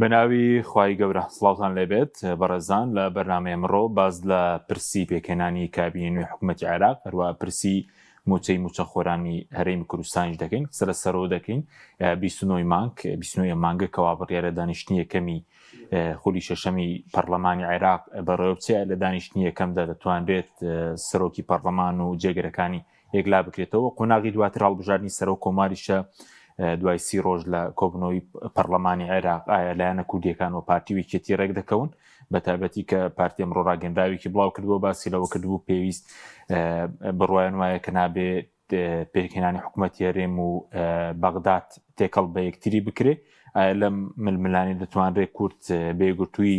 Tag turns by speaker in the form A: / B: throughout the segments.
A: بەناوی خوای گەورە سڵاوتان لێبێت بەڕێزان لە بەرنامەی ئەمڕۆ باز لە پرسی پێکهێنانی کابینەی نوێی حکوومەتی عێراق هەروە پرسی موچەی موچەخۆرانی هەرێمی کوردستانیش دەکەین سەرۆ دەکەین 29 مانگە کەوا بڕیارە دانیشتنی یەکەمی خولی شەشەمی پەرلەمانی عێراق بەڕێوە بچێت لە دانیشتنی یەکەمدا دەتوانرێت سەرۆکی پەرلەمان و جێگەرەکانی یەکلا بکرێتەوە قۆناغی دواتر هەڵبژاردننی سەرۆ کۆماریشە دوای 30 ڕۆژ لە کۆبنەوەی پەرلەمانی عێراق ئایا لایەنە کوردیەکان و پارتیویکێتی ڕێک دەکەون بە تایبەتی کە پارتی ئەمڕۆ ڕاگەندراوێکی بڵاو کردووە باسی لەوە کردبوو پێویست بڕوایان وایە کە نابێت پێکهێنانی حکوومەتی هەرێم و بەغداد تێکەڵ بە یەکتری بکرێ لەم ململانی دەتوانرێت کورد بێگوتووی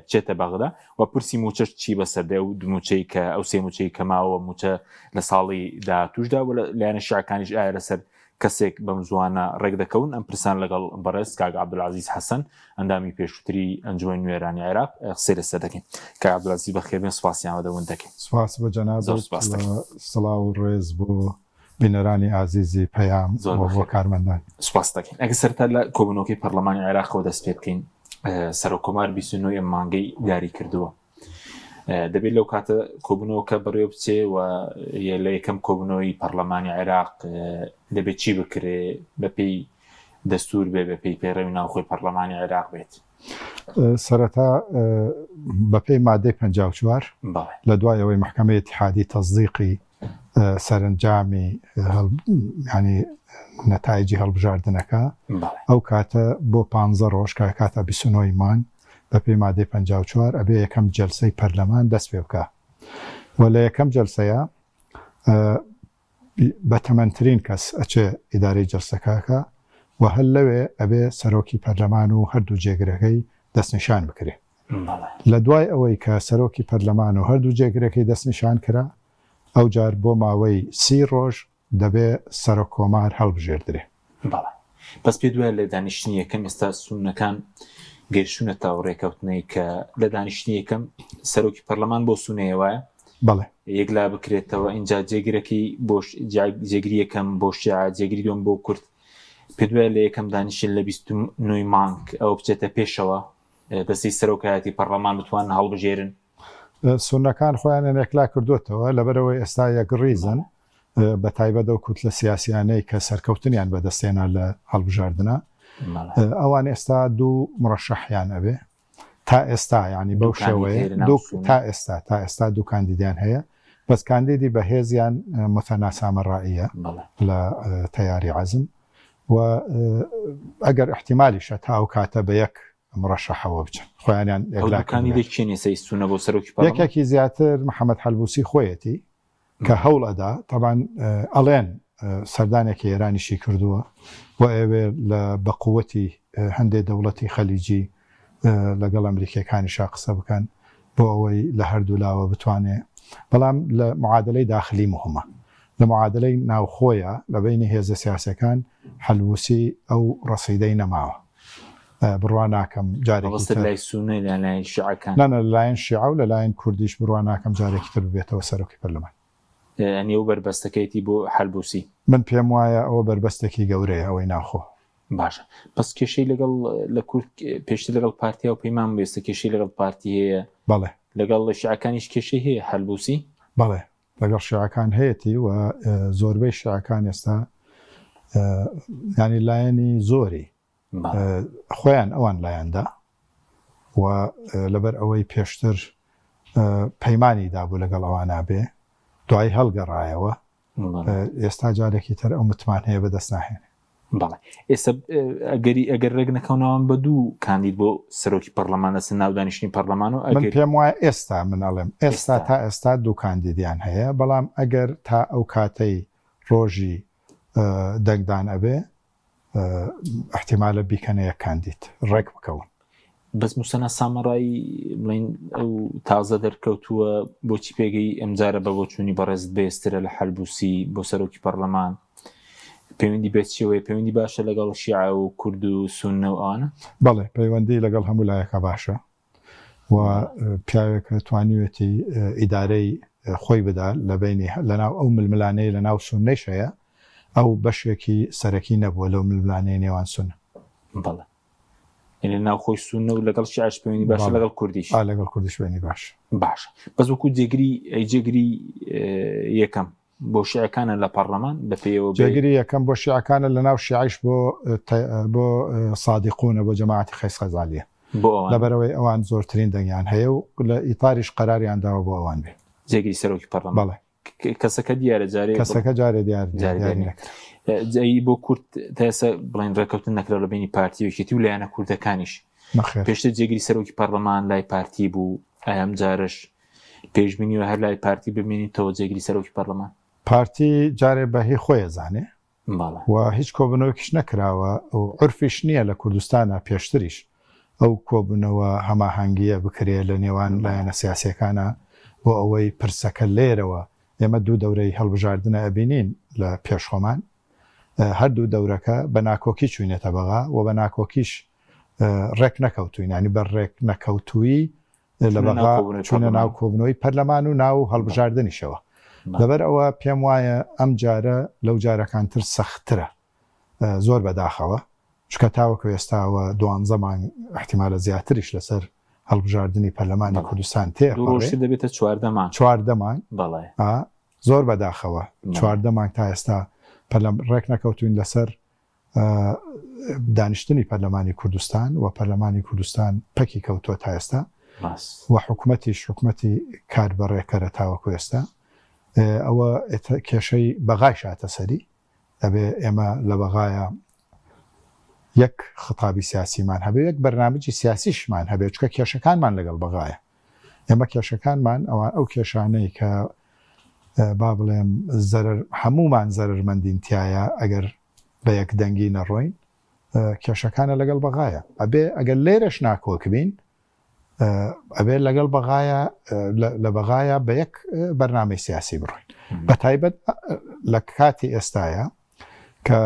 A: بچێتە بەغدا و پرسی موچەش چی بەسەردە و موچەی کە ئەو سێ موچەی کەماوە موچە لە ساڵی داهاتووشدا و لایەنە شیعەکانیش ئایا لەسەر کەسێک بەم زوانە ڕێک دەکەون ئەم پرسان لەگەڵ بەڕێز کاک عەبدولعەزیز حەسەن ئەندامی پێشووتری ئەنجومەی نوێرانی عێراق قسەی لەسەر دەکەین. کاک عەبدولعەزیز بەخێربێن سوپاسیان بەدەوەن دەکەین.
B: سوپاس بە جەنابەت سڵاو و ڕێز بۆ بینەرانی عزیزی پەیام بۆ کارمەندان.
A: سوپاس دەکەین. ئەگە سەرەتا لە کۆبوونەوەکەی پەرلەمانی عێراقەوە دەست پێ بکەین سەرۆکۆمار 29 مانگەی دیاری کردووە. دەبێت لەو کاتە کۆبوونەوە کە بەڕێوە بچێ و لە یەکەم کۆبوونەوەی پەرلەمانی عێراق دەبێت چی بکرێ بەپێی دەستور بێ بەپێی پێڕەوی ناوخۆی پەرلەمانی عێراق بێت.
B: سەرەتا بەپێی مادەی 54 لە دوایەوەی محکەمەی اتحادی تەصدیقی سەرنجامی ینی نەتایجی هەڵبژاردنەکە ئەو کاتە بۆ 15 ڕۆژ کە کاتە 29 مانگ بەپێی مادەی 54 ئەبێ یەکەم جەلسەی پەرلەمان دەست پێ بکە و لە یەکەم جەلسەیە بە تەمەنترین کەس ئەچێ ئیدارەی جەلسەکەکە و هەر لەوێ ئەبێ سەرۆکی پەرلەمان و هەردوو جێگرەکەی دەستنیشان بکرێ. لە دوای ئەوەی کە سەرۆکی پەرلەمان و هەردوو جێگرەکەی دەستنیشان کرا ئەو جار بۆ ماوەی 30 ڕۆژ دەبێ سەرۆکۆمار هەڵبژێردرێ.
A: بەس پێ دوای لە دانیشتنی یەکەم ئێستا سونەکان گەیشتونە تاو ڕێکەوتنەی کە لە دانیشتنی یەکەم سەرۆکی پەرلەمان بۆ سونەیەوە
B: بەڵێ
A: یەکلا بکرێتەوە اینجا جێگرەکەی جێگیری یەکەم بۆ شیعە جێگیری دوم بۆ کورد پێ دوای لە یەکەم دانیشتن لە 29 مانگ ئەو بچێتە پێشەوە دەستی سەرۆکایەتی پەرلەمان بتوانن هەڵبژێرن.
B: سونەکان خۆیان یەکلا کردوتەوە لەبەرەوەی ئێستا یەک ڕیزن بە تایبەت ئەو کووت لە سیاسیانەی کە سەرکەوتنیان بەدەستێنا لە هەڵبژاردنە ئەوان ئێستا دوو مڕەشەحیان ئەبێ تا ئێستا ینی بەو شێوەیە تا ئێستا دوو کاندیدیان هەیە بەس کاندیدی بەهێزیان متەنا سامەڕائیە لە تەیاری عەزم و ئەگەر احتیمالیشە تا ئەو کاتە بە یەک مڕەشەحەوە بچن خۆیانیان یەکێکی زیاتر محەممەد حەلبوسی خۆیەتی کە هەوڵ ئەدا تەبان ئەڵێن سەردانێکی ئێرانیشی کردووە و ئێوێ لە بەقووەتی هەندێک دەوڵەتی خەلیجی لەگەڵ ئەمریکەکانیشا قسە بکەن بۆ ئەوەی لە هەردوو لاوە بتوانێ بەڵام لە معادلەی داخلی مهمە لە معادلەی ناوخۆیە لە بینی هێزە سیاسەکان حەلبوسی ئەو ڕەسیدەی نەماوە بڕوا ناکەم جارێکی لەلایەن شیعە و لەلایەن کوردیش بڕوا ناکەم جارێکی تر ببێتەوە سەرۆکی پەرلەمان.
A: ئەنی ئەو بەربەستەکەیتی بۆ حەلبوسی
B: من پێم وایە ئەوە بەربەستێکی گەورەیە ئەوەی ناخۆ.
A: باشە پس کێشەی لەگەڵ لە کورد پێشتر لەگەڵ پارتیا و پەیمان بێستە کێشەی لەگەڵ پارتی هەیە.
B: بەڵێ
A: لەگەڵ شیعەکانیش کێشەی هەیە حەلبوسی.
B: بەڵێ لەگەڵ شیعەکان هەیەی و زۆربەی شیعەکان ئێستا ینی لایەنی زۆری خۆیان ئەوان لایەندا و لەبەر ئەوەی پێشتر پەیمانی دابوو لەگەڵ ئەوان نابێ دوای هەڵگەڕایەوە ئێستا جارێکی تر ئەو متمان هەیە بەدەست ناهێنێ.
A: بەڵێ ئێستا ئەگەر ڕێک نەکەونەوەن بە دوو کاندید بۆ سەرۆکی پەرلەمان لەسەر ناو دانیشتنی پەرلەمان و
B: من پێم وایە ئێستا منەڵێم ئێستا تا ئێستا دوو کاندیدیان هەیە بەڵام ئەگەر تا ئەو کاتەی ڕۆژی دەنگدان ئەبێ احتیمالە بیکەنە یەک کاندید ڕێک بکەون.
A: بەس موسەنا سامەڕایی بڵین ئەو تازە دەرکەوتووە بۆچی پێگەی ئەمجارە بە بۆچوونی بەڕێز بێسترە لە حەلبوسی بۆ سەرۆکی پەرلەمان پەیوەندی بێت چێوەیە پەیوەندی باشە لەگەڵ شیعە و کورد و سونە و ئەوانە؟
B: بەڵێ پەیوەندی لەگەڵ هەموو لایەکە باشە و پیاوێکە توانیوێتی ئیدارەی خۆی بدا لە بینی لەناو ئەو ململانەی لەناو سونەیش هەیە ئەو بەشێکی سەرەکی نەبووە لەو ململانەی نێوان سونە.
A: بەڵێ یعنی ناوخۆی سونە و لەگەڵ شیعش پەیوەندی باشە لەگەڵ کوردیش
B: لەگەڵ کوردیش پەیوەندی
A: باش بەس وەکو جێگری یەکەم بۆ شیعەکانە لە پەرلەمان بەپێیەوە
B: جێگری یەکەم بۆ شیعەکانە لە ناو شیعیش بۆ سادقونە بۆ جەماعەتی خەیس خەزالیە لەبەرەوەی ئەوان زۆرترین دەنگیان هەیە و لە ئیتاریش قەراریان داوە بۆ ئەوان بێ
A: جێگری سەرۆکی پەرلەمان
B: بەڵێ
A: کەسەکە دیارە
B: کەسەکە جارێ دیاری
A: جایی بۆ کورد تاسە بڵین ڕێکەوتن نەکرا لە بینی پارتیەکێتی و لایەنە کوردەکانیش پێشتر جێگری سەرۆکی پەرلەمان لای پارتی بوو ئەم جارش پێشبینیوە هەر لای پارتی ببینیتەوە جێگری سەرۆکی پەرلەمان
B: پارتی جارێ بەهی خۆی زانێ و هیچ کۆبنەوەکیش نەکراوە و عرفیش نییە لە کوردستانە پێشتریش ئەو کۆبنەوە هەماهەنگیە بکرێ لە نێوان لایەنە سیاسیەکانە بۆ ئەوەی پرسەکە لێرەوە ئێمە دوو دەورەی هەڵبژاردنە ئەبینین لە پێشخۆمان هەردوو دەورەکە بە ناکۆکی چوینێتە بەغا و بە ناکۆکیش ڕێک نەکەوتوین ینی بە ڕێک نەکەوتووی لە بەغا چوونە ناو کۆبنەوەی پەرلەمان و ناو هەڵبژاردنیشەوە لەبەر ئەوە پێم وایە ئەم جارە لەو جارەکانتر سەخترە زۆر بەداخەوە چکە تاوەکو ئێستاوە 12 مانگ احتیمالە زیاتریش لەسەر هەڵبژاردننی پەرلەمانی کوردستان
A: دەبێتە
B: 14 مانگ زۆر بەداخەوە 14 مانگ تا ئێستا ڕێک نەکەوتوین لەسەر دانیشتنی پەرلەمانی کوردستان و پەرلەمانی کوردستان پەکی کەوتووە تا ئێستا و حکوومەتی کار بەڕێکەرە تاوەکو ئێستا ئەوە کێشەی بەغای شاتە سەری دەبێ ئێمە لە بەغایە یەک خطابی سیاسیمان هەبێ یەک بەرنامجی سیاسیشمان هەبێ چکە کێشەکانمان لەگەڵ بەغایە ئێمە کێشەکانمان ئەوان ئەو کێشانەی کە با بڵێم هەمومان زەرمەندینتیایە ئەگەر بە یەک دەنگی نەڕۆین کێشەکانە لەگەڵ بەغایە ئەبێ ئەگەر لێرەش ناکۆکبین ئەبێ لەگەڵ بەغایە لە بەغایە بە یەک بەرنامەی سیاسی بڕۆین بە تایبەت لە کاتی ئێستاە کە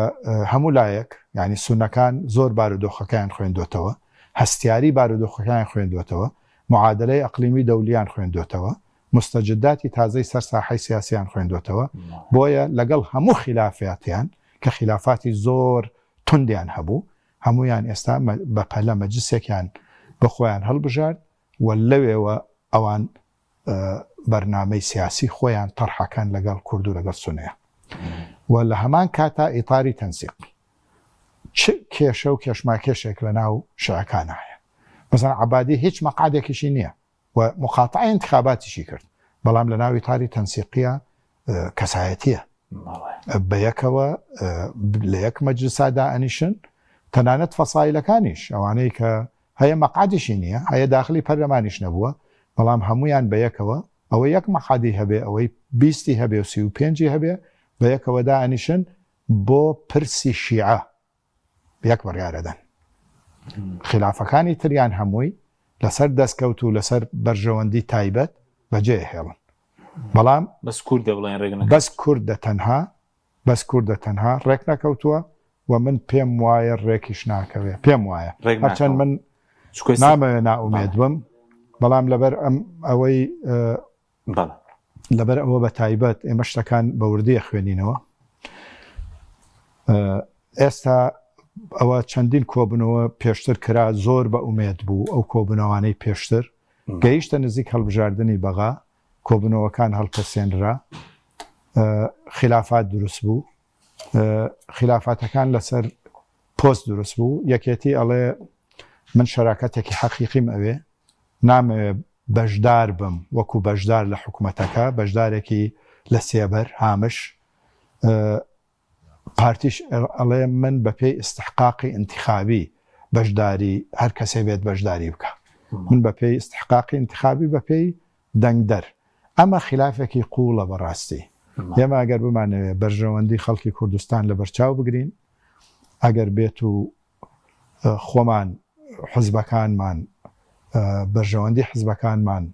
B: هەموو لایەک ینی سونەکان زۆر بارودۆخەکان خوێندوێتەوە هەستیاری بارودۆخەکان خوێندوێتەوە معادلەی ئەقلیمی دەولیان خوێندوێتەوە مستەجداتی تازەی سەر ساحەی سیاسیان خوێندوێتەوە بۆیە لەگەڵ هەموو خلافاتیان کە خلافاتی زۆر توندیان هەبوو هەمویان ئێستا بە پەلە مەجلسێکیان بەخۆیان هەڵبژارد و لەوێوە ئەوان بەرنامەی سیاسی خۆیان تەرحەکان لەگەڵ کورد و لەگەڵ سونەیە و لە هەمان کاتا ئیتاری تەنسیق چ کێشە و کێشماکێشێک لە ناو شەعەکان هەیە مەسەڵەن عەبادی هیچ مەقعدێکیشی نییە و مقاطعەی انتخاباتیشی کرد بەڵام لە ناو ئیتاری تەنسیقیە کەسایەتیە بە یەکەوە لە یەک مەجلسادا ئەنیشن تەنانەت فەسایلەکانیش ئەوانەی کە هەیە مەقعدیشی نییە هەیە داخلی پەرلەمانیش نەبووە بەڵام هەمویان بە یەکەوە ئەوە یەک مەقعدی هەبێ ئەوەی 20 هەبێ و 35 هەبێ بە یەکەوەدا ئەنیشن بۆ پرسی شیعە یەک بڕیارەدەن خلافەکانی تریان هەمووی لەسەر دەستکەوت و لەسەر بەرژەوەندی تایبەت بەجێ هێڵن بەڵام بەس کوردە تەنها ڕێک نەکەوتووە و من پێم وایە ڕێکیش ناکەوێ پێم وایە هەرچەند من نامەوێ ناومێد بم بەڵام لەبەر ئەوەی لەبەر ئەوە بە تایبەت ئێمە شتەکان بە وردیە خوێنینەوە ئێستا ئەوە چەندین کۆبنەوە پێشتر کرا زۆر بە ئومێد بوو ئەو کۆبنەوانەی پێشتر گەیشتە نزیک هەڵبژاردننی بەغا کۆبنەوەکان هەڵپەسێنرا خلافات دروست بوو خلافاتەکان لەسەر پۆست دروست بوو یەکێتی ئەڵێ من شەراکەتێکی حەقیقیم ئەوێ نامەوێ بەشدار بم وەکو بەشدار لە حکوومەتەکە بەشدارێکی لە سێبەر هامش پارتیش ئەڵێ من بەپێی استحقاقی انتخابی بەشداری هەر کەسێ بێت بەشداری بکە من بەپێی استحقاقی انتخابی بەپێی دەنگدەر ئەمە خلافێکی قوڵە بەڕاستی ئێمە ئەگەر بمانەوێ بەرژەوەندی خەڵکی کوردستان لە بەرچاو بگرین ئەگەر بێت و خۆمان حزبەکانمان بەرژەوەندی حزبەکانمان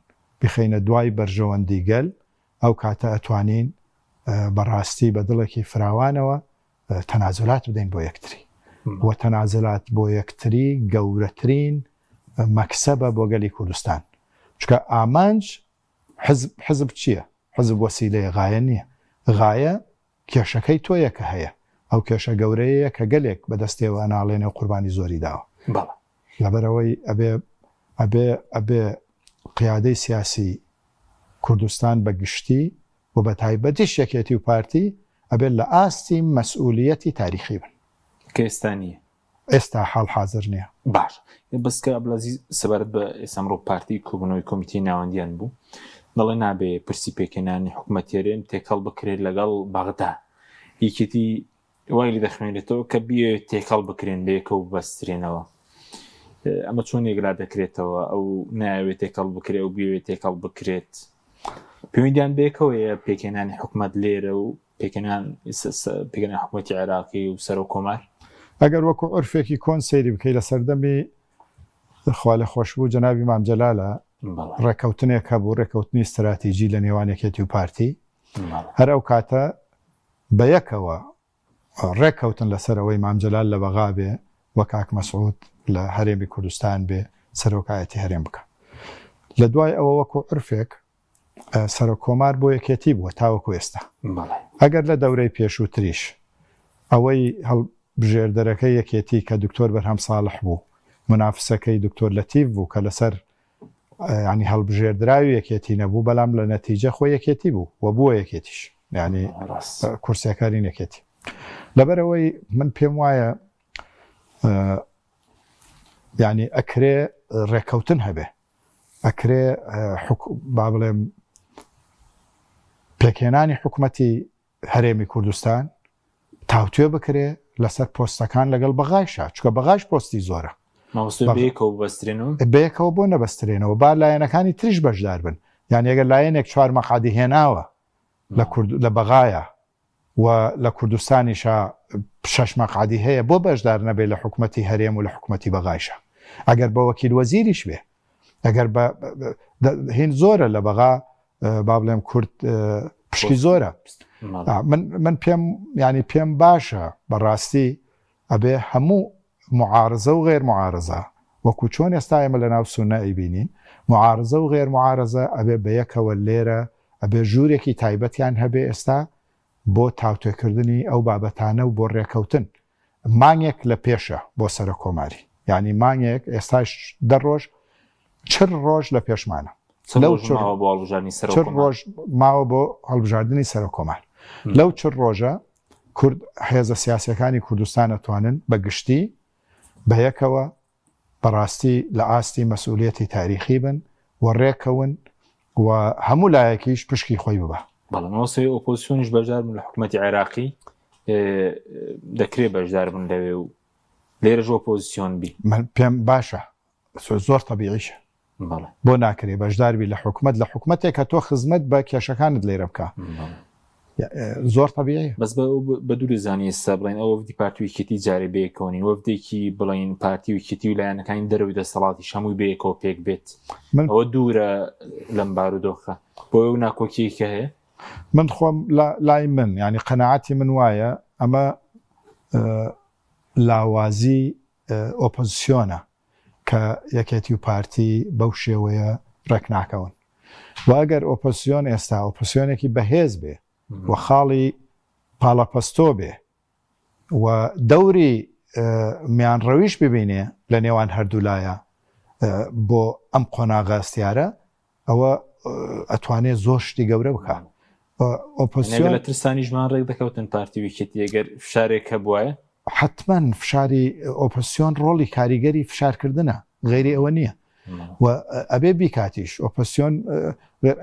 B: بخەینە دوای بەرژەوەندی گەل ئەو کاتە ئەتوانین بەڕاستی بە دڵێکی فراوانەوە تەنازلات بدەین بۆ یەکتری و تەنازلات بۆ یەکتری گەورەترین مەکسەبە بۆ گەلی کوردستان چکە ئامانج حزب چییە؟ حزب وەسیلەیە غایە نییە غایە کێشەکەی تۆیە کە هەیە ئەو کێشە گەورەیە کە گەلێک بەدەستێەوە ناڵێنێ و قوربانی زۆری داوە لەبەرەوەی ئەبێ قیادەی سیاسی کوردستان بەگشتی و بە تایبەتیش یەکێتی و پارتی ئەبێت لە ئاستی مەسئولیەتی تاریخی بن
A: کە ئێستا نییە،
B: ئێستا حاڵ حاضر نییە.
A: باش بەسکە ئەبلەزیز سەبارەت بە ئێسامڕۆ پارتی کۆبوونەوەی کۆمیتی ناوەندیان بوو، دەڵێ نابێ پرسی پێکێنانی حکوومەتێرێن تێکەڵ بکرێت لەگەڵ بەغدا، یەکێتی وای لێ دەخوێنێتەوە کە بیێ تێکەڵ بکرێن بەیەکە و بەسترێنەوە. ئەمە چۆن یەکلا دەکرێتەوە؟ ئەو ناوێت تێکەڵ بکرێت و بێوێت تێکەڵ بکرێت، پەیوەندیان بێکەوەیە پێکێنانی حکوومەت لێرە و پێکێنان حکوومەتی عێراقی و سەر و کۆمار؟
B: ئەگەر وەکو عورفێکی کۆن سەیری بکەی لە سەردەمی خوا لە خۆشبوو جەنابی مام جەلالە ڕێکەوتنێک هەبوو، ڕێکەوتنی استراتیژی لە نێوان یەکێتی و پارتی، هەر ئەو کاتە بە یەکەوە ڕێکەوتن لەسەرەوەی مام جەلال لە بەغا بێ وە کاک مەسعود لە هەرێمی کوردستان بێ سەرۆکایەتی هەرێم بکە. لە دوای ئەوە وەکو عورفێک سەرۆک کۆمار بۆ یەکێتی بووە تاوەکو ئێستا. ئەگەر لە دەورەی پێشووتریش ئەوەی هەڵبژێردەرەکەی یەکێتی کە دکتۆر بەرهەم ساڵح بوو، منافسەکەی دکتۆر لەتیف بوو کە لەسەر ینی هەڵبژێردراوی یەکێتی نەبوو، بەڵام لە نەتیجە خۆی یەکێتی بوو و بووە یەکێتیش، ینی کورسیەکاری یەکێتی. لەبەرەوەی من پێم وایە ینی ئەکرێ ڕێکەوتن هەبێ، ئەکرێ با بڵێم پێکێنانی حکوومەتی هەرێمی کوردستان تاوتوێ بکرێ لەسەر پۆستەکان لەگەڵ بەغایشە، چکە بەغاش پۆستی زۆرە، بەیەکەوە بۆ نەبەسترێنەوە، با لایەنەکانی تریش بەشدار بن. یان ئەگەر لایەنێک 4 مەقعدی هێناوە لە بەغایە و لە کوردستانیشە 6 مەقعدی هەیە، بۆ بەشدار نەبێت لە حکوومەتی هەرێم و لە حکوومەتی بەغایشە. ئەگەر بە وەکیل وەزیریش بێ، ئەگەر هین زۆرە لە بەغا با بڵێم کورد پشکی زۆرە. من پێم باشە بەڕاستی ئەبێ هەموو معارزە و غێر معارزە، وەکو چۆن ئێستا ئێمە لە ناو سونە ئەیبینین، معارزە و غێر معارزە ئەبێ بەیەکەوە لێرە، ئەبێ ژوورێکی تایبەتیان هەبێ ئێستا بۆ تاوتێکردنی ئەو بابەتانە و بۆ ڕێکەوتن. مانگێک لە پێشە بۆ سەرە کۆماری، یعنی مانگێک ئێستاش 10 ڕۆژ 40 ڕۆژ لە پێشمانە، لەو 40 ڕۆژ ماوە بۆ هەڵبژاردننی سەرە کۆمار. لەو 40 ڕۆژە کورد هێزە سیاسەکانی کوردستان ئەتوانن بە گشتی بەیەکەوە بەڕاستی لە ئاستی مەسئولیەتی تاریخی بن و ڕێکەون و هەموو لایەکیش پشکی خۆی ببە.
A: بەڵامەوەسەی ئۆپۆزیسیۆنیش بەشدار بن لە حکوومەتی عێراقی، دەکرێت بەشدار بن لەوێ و لێرەش ئۆپۆزیسیۆن بی.
B: پێم باشە، زۆر تەبیعیشە، بۆ ناکرێ بەشداربی لە حکوومەت، لە حکوومەتێک کە تۆ خزمەت بە کێشەکانت لێرە بکە، زۆر تەبیعیە.
A: بەس بە دووری زانی ئێستا بڵێن ئەو وەفدی پارتی ویکێتی جارێ بەیەکەوەنی، وەفدێکی بڵین پارتی ویکێتی و لایەنەکانی دەرەوەی دەسەڵاتی هەمووی بەیەکەوە پێک بێت، ئەوە دوورە لەم بارودۆخە، بۆ ئەو ناکۆکیەکە هەیە.
B: من خۆم لای من ینی قەناعەتی من وایە ئەمە لاوازی ئۆپۆزیسیۆنە کە یەکێتی و پارتی بەو شێوەیە ڕێک ناکەون. و ئەگەر ئۆپۆزیسیۆن ئێستا ئۆپۆزیسیۆنێکی بەهێز بێ و خاڵی پاڵەپەستۆ بێ و دەوری میانڕەویش ببینێ لە نێوان هەردوولایە بۆ ئەم قۆناغە ئەستیارە، ئەوە ئەتوانێت زۆر شتی گەورە بکە.
A: ئۆپۆزیسیۆن لە ترسانیشمان ڕێک دەکەوتن پارتی ویکێتی ئەگەر فشارێک هەبوایە،
B: حتمما فشاری ئۆپۆزیسیۆن ڕۆڵی کاریگەری فشارکردنە، غێری ئەوە نییە و ئەبێ بیکاتیش. ئۆپۆزیسیۆن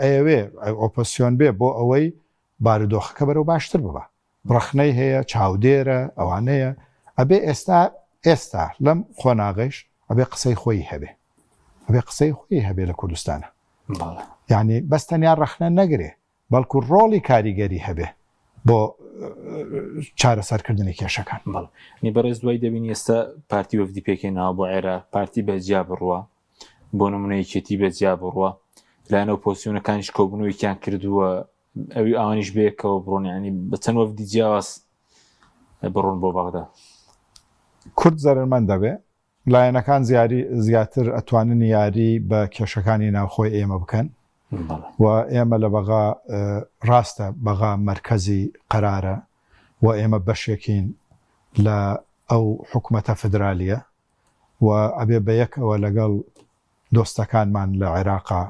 B: ئەوێ ئۆپۆزیسیۆن بێ بۆ ئەوەی بارودۆخەکە بەرەو باشتر ببە، ڕخنەی هەیە، چاودێرە، ئەوانەیە. ئەبێ ئێستا لەم خۆناغەش ئەبێ قسەی خۆی هەبێ، ئەبێ قسەی خۆی هەبێ لە کوردستانە، یعنی بەستەنیا ڕخنە نەگرێ، بەڵکو ڕۆڵی کاریگەری هەبێ بۆ چارەسەرکردنی کێشەکان.
A: نی بەڕێز دوای دەبینی ئێستا پارتی وەفدی پێکێناوە بۆ عێراق، پارتی بەجیا بڕوە، بۆ نمونەیەکێتی بەجیا بڕوە، لایەنە ئۆپۆزیسیۆنەکانیش کۆبوونەوەیان کردووە ئەوی ئەوانیش بەیەکەوە بڕۆن، ینی بە چەند وەفدی جیاواز بڕۆن بۆ بەغدا.
B: کورد زەرمەند دەبێ، لایەنەکان زیاتر ئەتوانن یاری بە کێشەکانی ناوخۆی ئێمە بکەن و ئێمە لە بەغا ڕاستە بەغا مرکزی قەرارە و ئێمە بەشێکین لە ئەو حکوومەتە فدرالیە، و ئەبێ بە یەکەوە لەگەڵ دۆستەکانمان لە عێراقا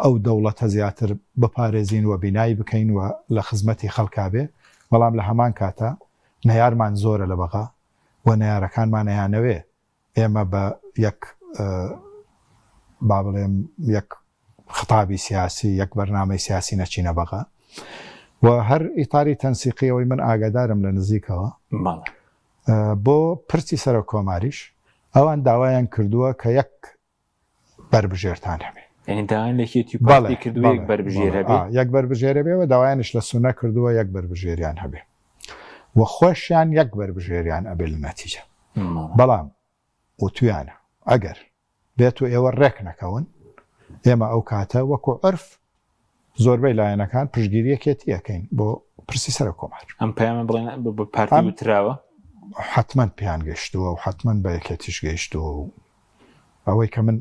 B: ئەو دەوڵەتە زیاتر بپارێزین و بینایی بکەین و لە خزمەتی خەڵکا بێ، بەڵام لە هەمان کاتە نەیارمان زۆرە لە بەغا و نەیارەکانمانەیانەوێ ئێمە بە یەک با بڵێم یەک خطابی سیاسی یەک بەرنامەی سیاسی نەچینە بەغا و هەر ئیتاری تەنسیقیەوەی من ئاگادارم لە نزیکەوە بۆ پرسی سەرۆک کۆماریش ئەوان داوایان کردووە کە یەک بربژێرتان هەبێ، یەک بربژێرە بێەوە داوایانش لە سونە کردووە یەک بربژێریان هەبێ و خۆشیان یەک بربژێریان ئەبێ لە نەتیجە. بەڵام وتویانە ئەگەر بێت و ئێوە ڕێک نەکەون ئێمە ئەو کاتە وەکو عرف زۆربەی لایەنەکان پشتگیریەکێتیەکەین بۆ پرسی سەرۆک کۆمار.
A: ئەم پەیامە بڵێن بە پارتی وتراوە
B: حتمما پیان گەشتووە و حتمما بە یەکێتیش گەیشتووە و ئەوەی کە من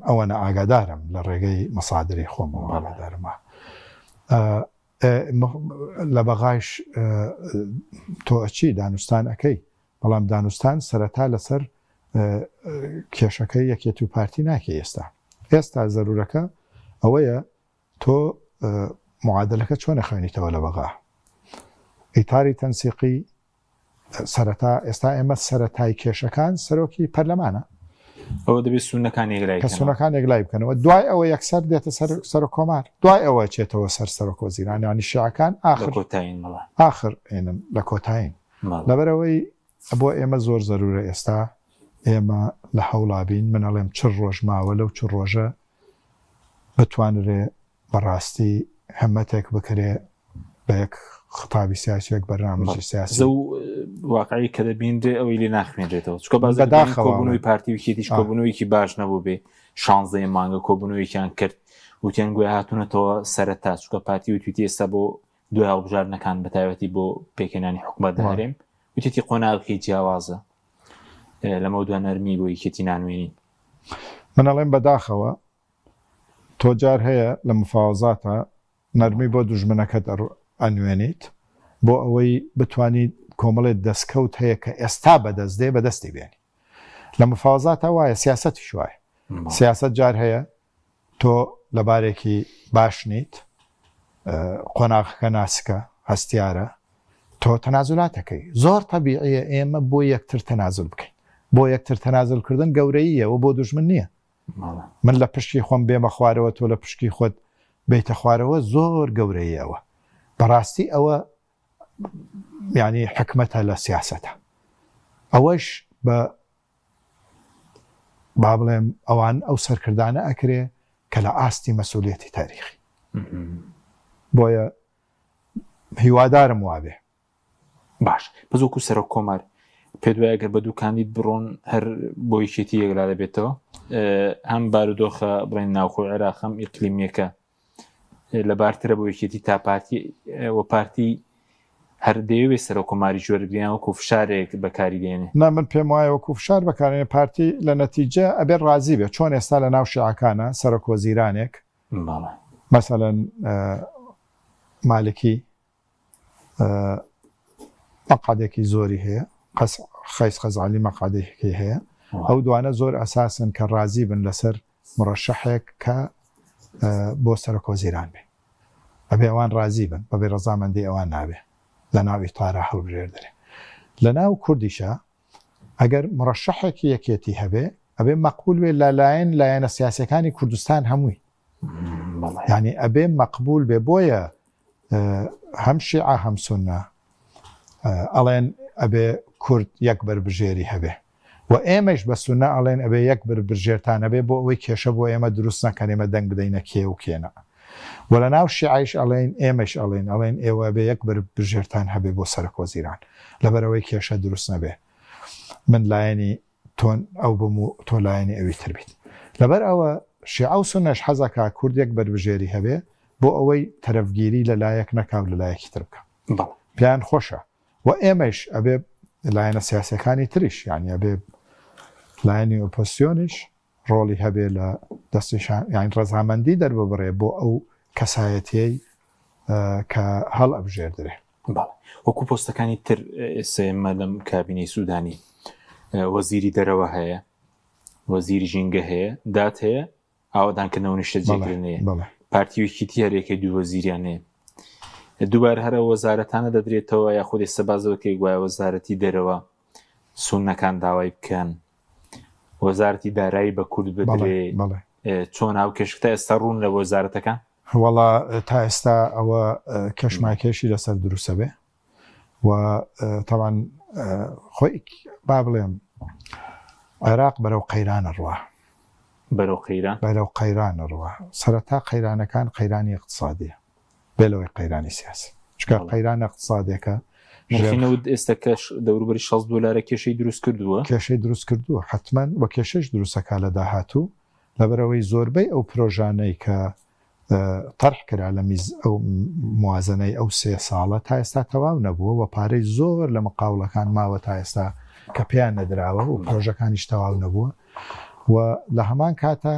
B: ئەوە ئاگادارم لە ڕێگەی مەسادری خۆمەوە ئاگادارمە. لە بەغایش تۆ ئەچی دانوستان ئەەکەی، بەڵام دانوستان سەرەتا لەسەر کێشەکەی یەکێتی و پارتی ناکە. ئێستا زەرورەکە ئەوەیە تۆ معادلەکە چۆن خوێنیتەوە لە بەغا. ئیتاری تەنسیقی سەرەتا ئێستا ئێمە سەرەتای کێشەکان سەرۆکی پەرلەمانە،
A: ئەوە دەبێت سونەکان
B: کە سونەکان یەکلای بکەنەوە، دوای ئەوە یەکسەر دێتە سەر کۆمار، دوای ئەوە چێتەوە سەر سەرۆک وەزیرانی شیعەکان ئاخر ئێنن لە کۆتایین. لەبەرەوەی بۆ ئێمە زۆر زەرورە ئێستا ئێمە لە هەوڵابین من ئەڵێم چ ڕۆژ ماوە لەو چ ڕۆژە بتوانرێ بەڕاستی هەمەتێک بکرێ بە یەک خطابی سیاسی یەک بەرنامەی سیاسی
A: واقعی کە دەبیندێ ئەوەی لێ ناخوێنرێتەوە، چکە بازەکە کۆبوونەوەی پارتی وکێتیش کۆبوونەوەیکی باش نەبوو بێ 16 مانگە کۆبوونەوەیکیان کرد وتیان گوێ هاتوونەتەوە سەرەتا، چکە پارتی وتویتی ئێستا بۆ دوای هەڵبژاردنەکان بەتایبەتی بۆ پێکێنانی حکومەت هەرێم وتێتی قۆناغی جیاوازە لەمە دوای نەرمی بۆ یەکێتی نانوێنین.
B: من ئەڵێم بەداخەوە تۆ جار هەیە لە مفاوەزاتە نەرمی بۆ دوژمنەکەت ئەنوێنیت بۆ ئەوەی بتوانیت کۆمەڵێت دەستکەوت هەیە کە ئێستا بەدەستدێ بەدەستی بێنی. لە مفاوەزاتە وایە سیاسەتیش وایە، سیاسەت جار هەیە تۆ لەبارێکی باش نیت قۆناغەکە ناسکە هەستیارە تۆ تەنازولاتەکەی. زۆر تەبیعیە ئێمە بۆ یەکتر تەنازل بکەین، بۆ یەکتر تەنازلکردن گەورەییەوە بۆ دوژمن نییە. من لە پشتی خۆم بێمە خوارەوە تۆ لە پشتی خۆت بیتە خوارەوە زۆر گەورەیەوە. بەڕاستی ئەوە یعنی حکمەتە لە سیاسەتە. ئەوەش بە با بڵێم ئەوان ئەو سەرکردانە ئەکرێ کە لە ئاستی مەسئولیەتی تاریخی. بۆیە هیوادارم وابێ.
A: باش بەزۆکو سەرۆک کۆمار پێ دوای ئەگەر بە دووکانیت بڕۆن هەر بۆ یەکێتی یەکلا دەبێتەوە، هەم بارودۆخە بڵێن ناوخۆی عێراق هەم ئیقلیمیەکە لەبارترە بۆ یەکێتی تا پارتی و پارتی هەر دەیەوێت سەرۆک کۆماری جوەرگریان وەکو فشارێک بەکاری دێنێ. نا
B: من پێم وایە وەکو فشار بەکارێنێ پارتی لە نەتیجە ئەبێ ڕازی بێت، چۆن ئێستا لە ناو شیعەکانە سەرۆک وەزیرانێک مەسەلەن مالکی مەقعدێکی زۆری هەیە، خەیس خەزعەلی مەقعدێکی هەیە، ئەو دوانە زۆر ئەساسن کە ڕازی بن لەسەر مڕەشەحێک کە بۆ سەرۆک وەزیران بێ، ئەبێ ئەوان ڕازی بن بەبێ ڕەزامەندی ئەوان نابێ لە ناوی تارە هەڵبژێر دەرێ. لە ناو کوردیشە ئەگەر مڕەشەحێکی یەکێتی هەبێ ئەبێ مەقبول بێ لایەنە سیاسەکانی کوردستان هەمووی، یعنی ئەبێ مەقبول بێ. بۆیە هەم شیعە هەم سونە ئەڵێن ئەبێ کورد یەک بربژێری هەبێ و ئێمەش بە سونە ئەڵێن ئەبێ یەک بربژێرتان هەبێ بۆ ئەوەی کێشە بۆ ئێمە دروست نەکەن، ئێمە دەنگ بدەینە کێ و کێنە. و لە ناو شیعەیش ئەڵێن ئێمەش ئەڵێن ئێوە بێ یەک بربژێرتان هەبێ بۆ سەرۆک وەزیران لەبەرەوەی کێشە دروست نەبێ، من لایەنی تۆن ئەو بم و تۆ لایەنی ئەوی تر بیت. لەبەر ئەوە شیعە و سونەش حەزەکە کورد یەک بربژێری هەبێ بۆ ئەوەی تەرەفگیری لە لایەک نەکاو لە لایەکی تر بکە، پێیان خۆشە. و ئێمەش ئەبێ لایەنە سیاسەکانی تریش یعنی ئەبێ لایەنی ئۆپۆزیسیۆنیش ڕۆڵی هەبێ لە دەستیشان، یان ڕەزامەندی دەرببڕێ بۆ ئەو کەسایەتیەی کە هەڵ ئەبژێردرێ.
A: وەکو پۆستەکانی تر ئێسێمە لەم کابینەی سوودانی وەزیری دەرەوە هەیە، وەزیری ژینگە هەیە، دات هەیە، ئاوادانکردنەوە نیشتە جێگرنەیە، پارتیوەکیتی هەرێکە دوو وەزیریان هەیە. دووبار هەرە وەزارەتانە دەدرێتەوە یا خودی سەبازەوەکەی گوایە وەزارەتی دەرەوە سونەکان داوای بکەن، وەزارەتی دارایی بە کورد بدرێ. چۆن ئەو کێشکتە ئێستا ڕوون لە وەزارەتەکان؟
B: وەڵا تا ئێستا ئەوە کەشماکێشی لەسەر دروستە بێ و تاوان خۆی با بڵێم عێراق بەرەو قەیرانە ڕوە، بەرەو قەیرانە ڕوە. سەرەتا قەیرانەکان قەیرانی اقتصادیە بێلەوەی قەیرانی سیاسی، چکە قەیران اقتصادێکە
A: ئێستا کەش دەوروبەری $6 کێشەی دروست کردووە،
B: کێشەی دروست کردووە حتمما وە کێشەش دروستەکە لە داهاتوو لەبەرەوەی زۆربەی ئەو پرۆژانەی کە طرح کرا لە میز ئەو موازنەی ئەو 3 ساڵە تا ئێستا تەواو نەبووە و پارەی زۆر لە مقاولەکان ماوە تا ئێستا کە پێیان نەدراوە و پرۆژەکانیش تەواو نەبووە و لە هەمان کاتە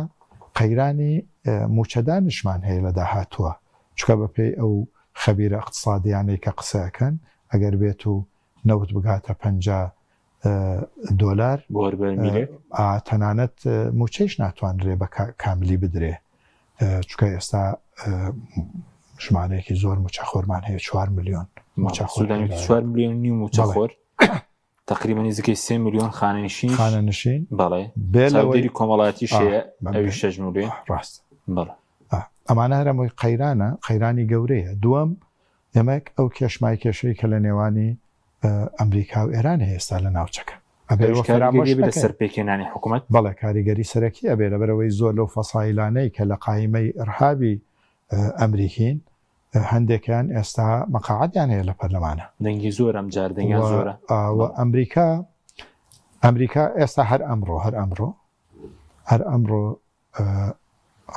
B: قەیرانی موچەدانشمان هەیە لە داهاتووە، چکە بەپێی ئەو خەبیرە اقتصادیانەی کە قسەکەن ئەگەر بێت و نەوت بگاتە $50 تەنانەت موچەیش ناتوانرێ بە کاملی بدرێ، چکە ئێستا ژمارەیەکی زۆر موچەخۆرمان هەیە 4 ملیۆن
A: سودانی 4 ملیۆنی موچەخۆر تقریبا نزیکەی 3 ملیۆن خانەنشین بەڵێ بێلەوەی کۆمەڵایەتیش هەیە ئەوی 6 ملیۆن ڕاست. بەڵێ
B: ئەمانە هەرەمەوەی قەیرانە، قەیرانی گەورەیە. دووەم ئەمەک ئەو کێشمای کێشەی کە لە نێوانی ئەمریکا و ئێران هێستا لە ناوچەکە
A: سەر پێکێنانی حکوومەت
B: بەڵێ کاریگەری سەرەکی ئەبێ لەبەرەوەی زۆر لەو فەسایلانەی کە لە قایمەی ئەرهابی ئەمریکین هەندێکیان ئێستا مەقاعدیان هەیە لە پەرلەمانە،
A: دەنگی زۆر ئەم جار دەنگیان زۆرە.
B: ئەمریکا ئێستا هەر ئەمڕۆ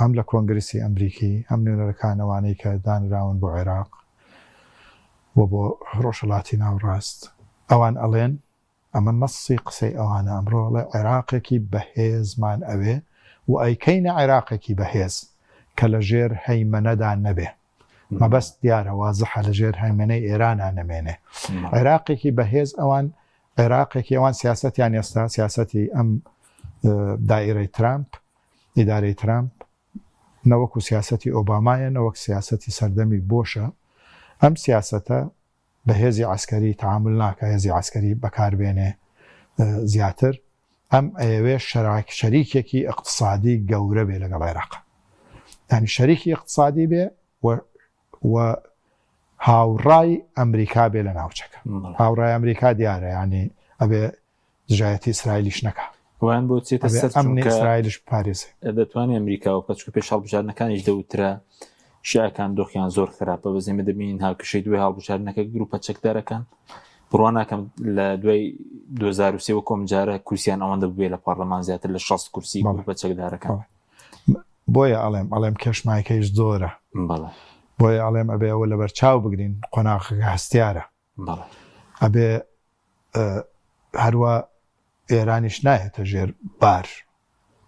B: هەم لە کۆنگرسی ئەمریکی هەم نوێنەرەکانەوانەی کە دانراون بۆ عێراق و بۆ ڕۆژهەڵاتی ناوڕاست ئەوان ئەڵێن ئەمە نەسی قسەی ئەوانە ئەمڕۆڵێ عێراقێکی بەهێزمان ئەوێ و ئەیکەینە عێراقێکی بەهێز کە لە ژێر هەیمەنەدا نەبێ، مەبەست دیارە وازحە لە ژێر هەیمەنەی ئێرانە نەمێنێ. عێراقێکی بەهێز ئەوان عێراقێکی ئەوان سیاسەتیان ئێستا سیاسەتی ئەم دائیرەی ترامپ، ئیدارەی ترامپ نەوەکو سیاسەتی ئۆبامایە، نەوەک سیاسەتی سەردەمی بۆشە. ئەم سیاسەتە بە هێزی عسکەری تعامل ناکە، هێزی عسکەری بەکاربێنێ زیاتر. ئەم ئەوێ شەریکێکی اقتصادی گەورە بێ لەگەڵ عێراق، یعنی شەریکی اقتصادی بێ و هاوڕای ئەمریکا بێ لە ناوچەکە. هاوڕای ئەمریکا دیارە، ینی ئەبێ دژایەتی ئیسرائیلیش نەکە،
A: وان بۆ چێتە سەر
B: ئەمنی ئیسرائیلیش پارێزێ.
A: دەتوانێت ئەمریکا و پەچکو پێش هەڵبژاردنەکانیش دەوترا شیعەکان دۆخیان زۆر خراپە، بەزێمە دەبین هاوکشەی دوای هەڵبژاردنەکە گروپە چەکدارەکان بڕوان ناکەم لە دوای 2023 وەکۆم جارە کورسیان ئەوەندە بووێ لە پارلەمان زیاتر لە 60 کورسی گروپە چەکدارەکان.
B: بۆیە ئەڵێم کێشمایکەیش زۆرە، بۆیە ئەڵێم ئەبێ ئەوە لە بەرچاو بگرین قۆناغەکە هەستیارە، ئەبێ هەروە ئێرانیش نایەتە ژێر بار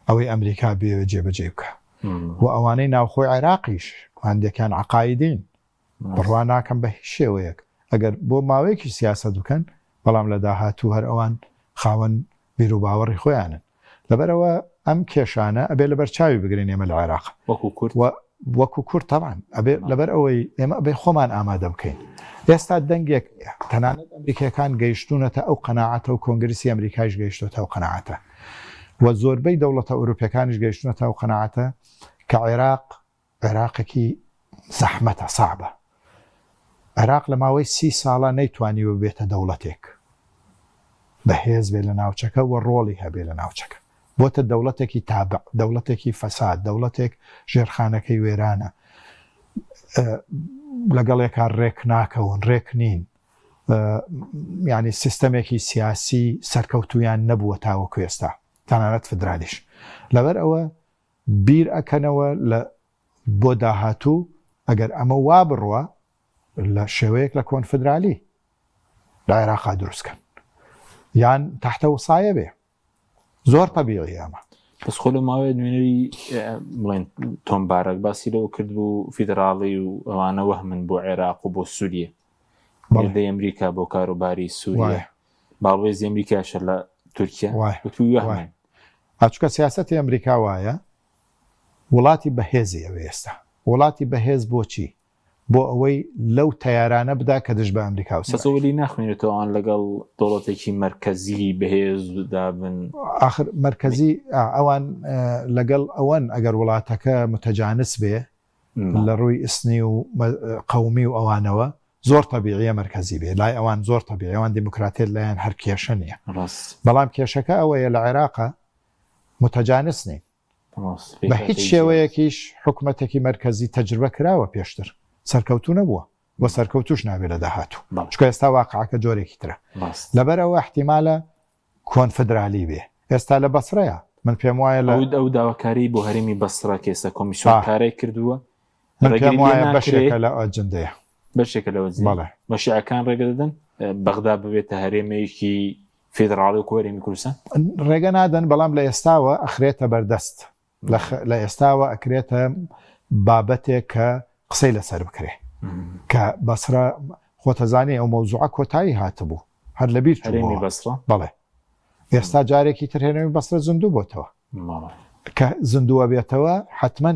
B: ئەوەی ئەمریکا بێوە جێبەجێ بکە و ئەوانەی ناوخۆی عێراقیش هەندێکیان عقایدین بڕوان ناکەم بە هیچ شێوەیەک ئەگەر بۆ ماوەیەکی سیاسەت بکەن، بەڵام لە داهاتوو هەر ئەوان خاوەن بیر و باوەڕی خۆیانن. لەبەرەوە ئەم کێشانە ئەبێ لە بەرچاوی بگرین ئێمە لە عێراق وەکو کورد تەبان ئەبێ لەبەر ئەوەی ئێمە ئەبێ خۆمان ئامادە بکەین. ئێستا دەنگێک تەنانەت ئەمریکیەکان گەیشتونەتە ئەو قەناعەتە و کۆنگرسی ئەمریکایش گەیشتۆتە ئەو قەناعەتە و زۆربەی دەوڵەتە ئەوروپیەکانیش گەیشتونەتە ئەو قەناعەتە کە عێراقێکی زەحمەتە، ساعبە. عێراق لە ماوەی 30 ساڵە نەیتوانیوە بێتە دەوڵەتێک بەهێز بێ لە ناوچەکە و ڕۆڵی هەبێ لە ناوچەکە، بۆتە دەوڵەتێکی تابع، دەوڵەتێکی فەساد، دەوڵەتێک ژێرخانەکەی وێرانە، لەگەڵێکا ڕێک ناکەون، ڕێک نین، یعنی سیستەمێکی سیاسی سەرکەوتویان نەبووە تاوەکو ئێستا، تەنانەت فدرالیش. لەبەر ئەوە بیر ئەکەنەوە بۆ داهاتوو ئەگەر ئەمە وا بڕوە لە شێوەیەک لە کۆنفدرالی لە عێراقا دروستکەن یان تحتە وسایە بێ، زۆر طبیعی ئەمە.
A: بەس خۆ لە ماوەیە نوێنەری بڵێن تۆم بارەک باسی لەوە کرد بوو فیدراڵی و ئەوانە وەهمن بۆ عێراق و بۆ سووریە، بەڵێ ئەمریکا بۆ کاروباری سووریە، باڵێزی ئەمریکاشە لە تورکیا
B: ئاچکە سیاسەتی ئەمریکا وایە وڵاتی بەهێزی ئەوە ئێستا وڵاتی بەهێز بۆچی بۆ ئەوەی لەو تەیارانە بدا کە دژ بە ئەمریکا و
A: سەسەوەلی ناخوێنێتەوەوان لەگەڵ دەوڵەتێکی مرکزی بەهێز دابن
B: آخر مرکزی ئەوان لەگەڵ ئەوەن ئەگەر وڵاتەکە متەجانس بێ لە ڕووی ئیسنی و قەومی و ئەوانەوە زۆر تەبیعیە مرکزی بێ لای ئەوان زۆر تەبیعی ئەوان دیموکراتێت لایەن هەر کێشە نییە بەڵام کێشەکە ئەوەیە لە عێراقا متەجانس نین بە هیچ شێوەیەکیش حکومەتێکی مرکزی تەجربە کراوە پێشتر سەرکەوتو نەبووە بۆ سەرکەوتوش نابێت لە داهاتوو چکە ئێستا واقعەکە جۆرێکی ترە لەبەرەوە احتیمالە کۆنفدرالی بێ ئێستا لە بەسرەیە من پێم وایە لە
A: ئەو داواکاری بۆ هەرێمی بەسرە کێسە کۆمیسیۆن کارێک کردووە
B: من پێم وایە بەشێکە لە ئەجندەیە
A: بەشێکە لەوە بە شیعەکان ڕێگە دەدەن بەغدا ببێتە هەرێمەیەکی فێدراڵی و هەرێمی کوردستان
B: ڕێگە نادەن بەڵام لە ئێستاوە ئەخرێتە بەردەست لە ئێستاوە ئەکرێتە بابەتێک کە قسەی لەسەر بکرێ کە بەسرە خۆتەزانانی ئەو مەوزوعە کۆتایی هاتبوو هەر لەبیر
A: هەرێمی بەسرە
B: بەڵێ ئێستا جارێکی تر هێنەوەی بەسرە زیندوو بۆتەوە کە زیندووە بێتەوە حتمما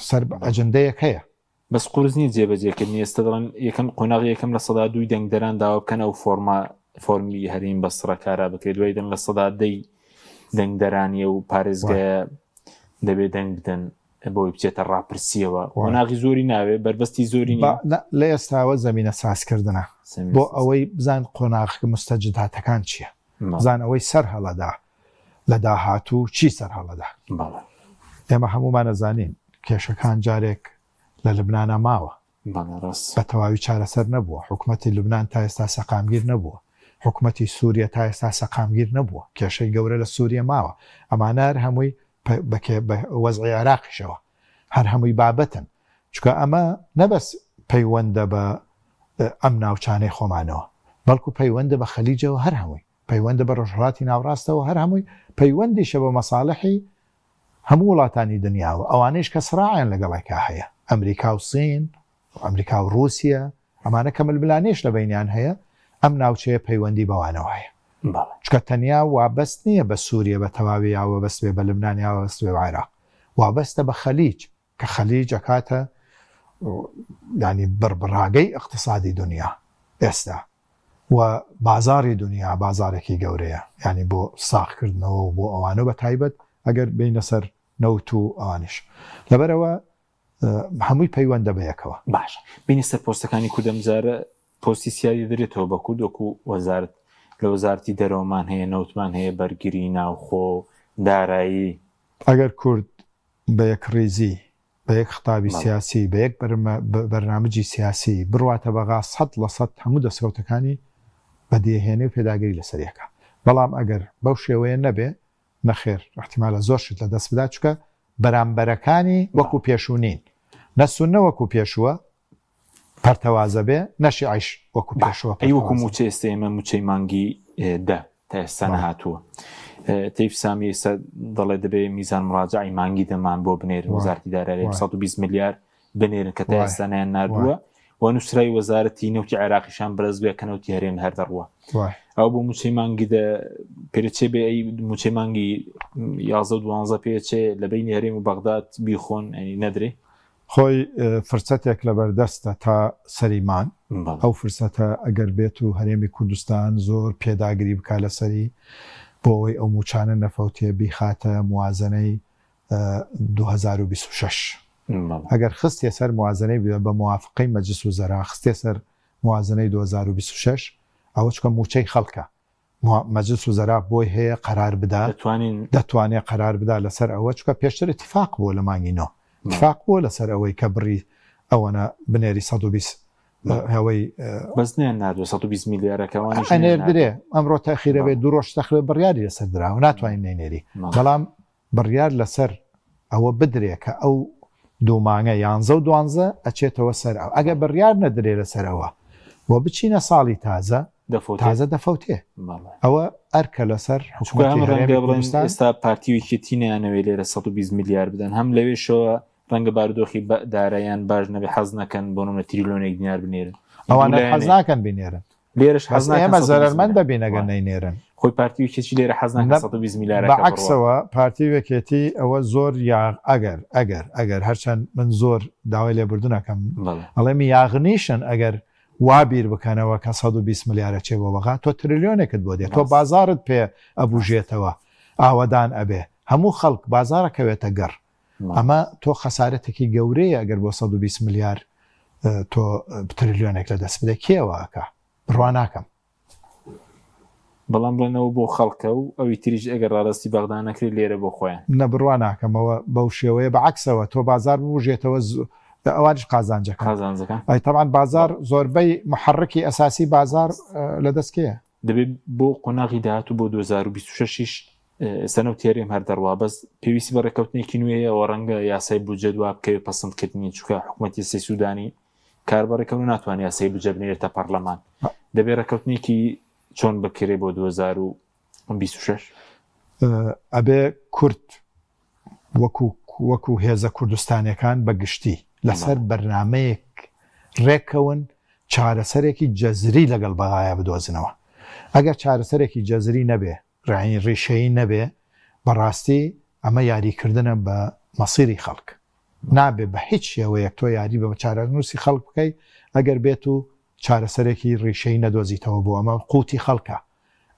B: سەر ئەجندەیەک هەیە
A: بەس قورس نیە جێبەجێکردنی ئێستا دەڵێن یەکەم قۆناغی یەکەم لە سەدا دووی دەنگدەران داوا بکەن ئەو فۆرمی هەرێمی بەسرە کارا بکرێت دوای دەنگ لە سەدا دەی دەنگدەرانیە و پارێزگایە دەبێت دەنگ بدەن بۆی بچێتە ڕاپرسیەوە قۆناغی زۆری ناوێ بربەستی زۆری نیە
B: لە ئێستاوە زەمینە سازکردنە بۆ ئەوەی بزان قۆناغ مستەجداتەکان چییە بزان ئەوەی سەر هەڵەدا لە داهاتوو چی سەر هەڵەدا ئێمە هەمومان نەزانین کێشەکان جارێک لە لبنانە ماوە بە تەواوی چارەسەر نەبووە حکوومەتی لوبنان تا ئێستا سەقامگیر نەبووە حکوومەتی سووریا تا ئێستا سەقامگیر نەبووە کێشەی گەورە لە سووریا ماوە ئەمانە هەر هەمووی وەزعی عێراقیشەوە هەر هەمووی بابەتن چکە ئەمە نەبەس پەیوەندە بە ئەم ناوچانەی خۆمانەوە بەڵکو پەیوەندە بە خەلیجەوە هەر هەمووی پەیوەندە بە ڕۆژهەڵاتی ناوڕاستەوە هەر هەمووی پەیوەندیشە بە مەساڵحی هەموو وڵاتانی دنیاوە ئەوانەیش کە سراعیان لەگەڵێکا هەیە ئەمریکا و سین ئەمریکا و رووسیا ئەمانە کە ململانێش لە بینیان هەیە ئەم ناوچەیە پەیوەندی بەوانەوە هەیە چکە تەنیا وابەست نییە بە سووریە بە تەواوی یاوە بەست بێ بە لبنان یاوە بەست بێ عێراق وابەستە بە خەلیج کە خەلیج ئەکاتە ینی بڕبڕاگەی اقتصادی دنیا ئێستا و بازاری دنیا بازارێکی گەورەیە ینی بۆ ساختکردنەوە و بۆ ئەوانە بە تایبەت ئەگەر بینە سەر نەوت و ئەوانش لەبەرەوە هەمووی پەیوەندە بەیەکەوە
A: باش بینی سەر پۆستەکانی کوردەمجارە پۆستی سیادی دەرێتەوە بە کورد وەکو وەزارت لە وەزارتی دەرەوەمان هەیە نەوتمان هەیە بەرگری ناوخۆ دارایی
B: ئەگەر کورد بە یەک ڕێزی بە یەک خطابی سیاسی بە یەک بەرنامجی سیاسی بڕواتە بەغا 100% هەموو دەستکەوتەکانی بەدیهێنێ و پێداگیری لەسەریەکە بەڵام ئەگەر بەو شێوەیە نەبێ نەخێر احتیمالە زۆر شت لە دەست بدا چکە بەرامبەرەکانی وەکو پێشوونین نەسونە وەکو پێشووە پەرتەوازە بێ نەشی عیش وەکو پێشوە
A: ئەی وەکو موچە ئێستا ئێمە موچەی مانگی دا تا ئێستا نەهاتووە تەیف سامی ئێستا دەڵێ دەبێ میزان مراجعی مانگی دەمان بۆ بنێرن وەزارەتی دارایی 120 میلیارد بنێرن کە تا ئێستا نیان نردووە و نووسرای وەزارەتی نەوتی عێراقیشان بەرز بێ کە نەوتی هەرێم هەر دەڕوە ئەو بۆ موچەی مانگی پێرەچێ بێ ئەی موچەی مانگی 11 پێچێ لە بینی هەرێم و بەغداد بیخۆن ئەنی نەدرێ
B: خۆی فرسەتێک لە بەردەستە تا سەریمان ئەو فرسەتە ئەگەر بێت و هەرێمی کوردستان زۆر پێداگری بکە لە سەری بۆ ئەوەی ئەو موچانە نەفەوتێ بیخاتە موازنەی 2026 ئەگەر خستێ سەر موازنەی بە موافقەی مەجلس وزەرا خستێ سەر موازنەی 2026 ئەوە چکە موچەی خەڵکە مەجلس وزەرا بۆی هەیە قەرار بدا دەتوانێت قەرار بدا لەسەر ئەوە چکە پێشتر اتفاق بووە لە مانگینەوە اتفاق بووە لەسەر ئەوەی کە بڕی ئەوەنە بنێری 120 هەوەی
A: بەزنیان نادوە 120 میلیارەکەوانی
B: ئەنێردرێ ئەمڕۆ تاخیرە بێت دوو ڕۆژ تەخرێ بڕیاری لەسەر درا و ناتوانین نێنێری بەڵام بڕیار لەسەر ئەوە بدرێ کە ئەو دوومانگە 11 و 12 ئەچێتەوە سەر ئەو ئەگە بڕیار نەدرێ لەسەرەوە و بچینە ساڵی تازە دەفەوتێ ئەوە ئەرکە لەسەر
A: ئێستا پارتیویکێتی نیانەوێت لێرە 120 میلیارد بدەن هەم لەوێشەوە ڕەنگە بارودۆخی دارایان باش نەبێ حەز نەکەن بۆ نمونە تریلیۆنێک دینار بنێرن
B: ئەوانە حەز ناکەن بینێرن
A: لێرەش
B: ئێمە زەرمەند دەبینەگەن نەینێرن
A: خۆی پارتی وێکێتی لێرە حەز ناکات 120 میلیارەکە بڕوا.
B: بەعکسەوە پارتی وێکێتی ئەوە زۆر ئەگەر هەرچەند من زۆر داوای لێبوردن ئەەکەم ئەڵێمی یاغنیشن ئەگەر وابیر بکەنەوە کە 120 میلیارە چێ بۆ بەغا تۆ تریلیۆنێکت بۆ دێت تۆ بازارت پێ ئەبوژێتەوە ئاوەدان ئەبێ هەموو خەڵک بازارەکەوێتە گەڕ ئەمە تۆ خەسارەتێکی گەورەیە ئەگەر بۆ 120 میلیار تۆ تریلیۆنێک لە دەست بدە کێوەکە بڕوا ناکەم.
A: بەڵام بڵێنەوە بۆ خەڵکە و ئەوی تریش ئەگەر ڕاستی بەغدا نەکرێت لێرە بۆ خۆیان
B: نەبڕوا ناکەمەوە بەو شێوەیە بەعکسەوە تۆ بازار بژێتەوە ئەوانش قازانجەکە ئەی تەمان بازار زۆربەی محرکی ئەساسی بازار لە دەستکەیە
A: دەبێت بۆ قۆناغی داهات و بۆ 2026 سەنە و تێرێم هەر دەڕوا بەس پێویستی بە ڕێکەوتنێکی نوێیەوە ڕەنگە یاسای بودجە دوا بکەوێت پەسەندکردنی چووکە حکوومەتی سێ سوودانی کاربڕێکەوت و ناتوانێت یاسای بودجە بنێرێتە پەرلەمان دەبێت ڕێکەوتنێکی چۆن بکرێ بۆ 2026
B: ئەبێ کورد وەکو هێزە کوردستانیەکان بەگشتی لەسەر بەرنامەیەک ڕێکەون چارەسەرێکی جەزری لەگەڵ بەغایە بدۆزنەوە ئەگەر چارەسەرێکی جەزری نەبێ ڕای ڕێشەیی نەبێ بەڕاستی ئەمە یاریکردنە بە مەسیری خەڵک نابێ بە هیچ شێوەیەک تۆ یاری بە چارەنووسی خەڵک بکەی ئەگەر بێت و چارەسەرێکی ڕێشەی نەدۆزیتەوە بۆ ئەمە قوتی خەڵکە